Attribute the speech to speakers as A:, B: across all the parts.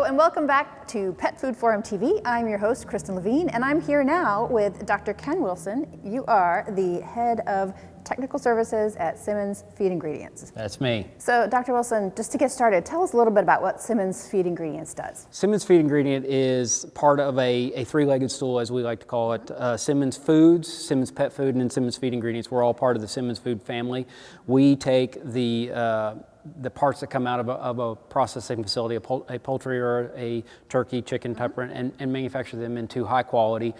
A: Hello and welcome back to Pet Food Forum TV. I'm your host, Kristen Levine, and I'm here now with Dr. Ken Wilson. You are the head of technical services at Simmons Feed Ingredients.
B: That's me.
A: So Dr. Wilson, just to get started, tell us a little bit about what Simmons Feed Ingredients does.
B: Simmons Feed Ingredient is part of a three-legged stool, as we like to call it. Simmons Foods, Simmons Pet Food, and then Simmons Feed Ingredients. We're all part of the Simmons Food family. We take the parts that come out of a processing facility, a poultry or a turkey, chicken, type, and manufacture them into high quality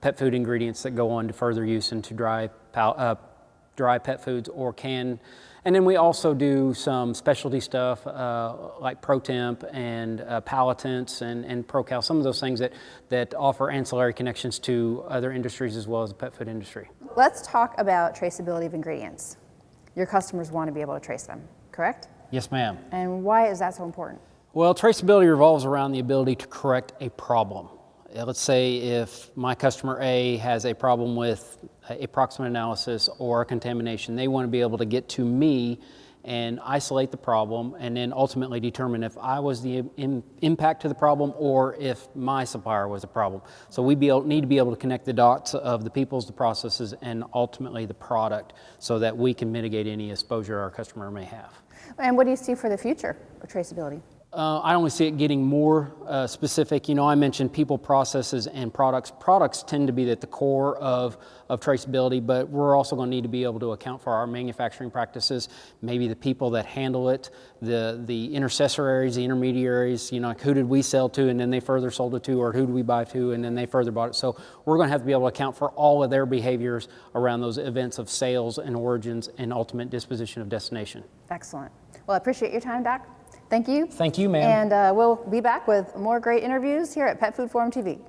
B: pet food ingredients that go on to further use into dry pet foods or canned. And then we also do some specialty stuff like ProTemp and Palatants and ProCal, some of those things that offer ancillary connections to other industries as well as the pet food industry.
A: Let's talk about traceability of ingredients. Your customers want to be able to trace them, correct?
B: Yes, ma'am.
A: And why is that so important?
B: Well, traceability revolves around the ability to correct a problem. Let's say if my customer A has a problem with a proximate analysis or a contamination, they want to be able to get to me and isolate the problem and then ultimately determine if I was the impact to the problem or if my supplier was a problem. So we need to be able to connect the dots of the peoples, the processes, and ultimately the product so that we can mitigate any exposure our customer may have.
A: And what do you see for the future of traceability?
B: I only see it getting more specific. You know, I mentioned people, processes, and products. Products tend to be at the core of traceability, but we're also going to need to be able to account for our manufacturing practices, maybe the people that handle it, the intercessories, the intermediaries, you know, like who did we sell to and then they further sold it to, or who did we buy to and then they further bought it. So we're going to have to be able to account for all of their behaviors around those events of sales and origins and ultimate disposition of destination.
A: Excellent. Well, I appreciate your time, Doc. Thank you.
B: Thank you, ma'am.
A: And we'll be back with more great interviews here at Pet Food Forum TV.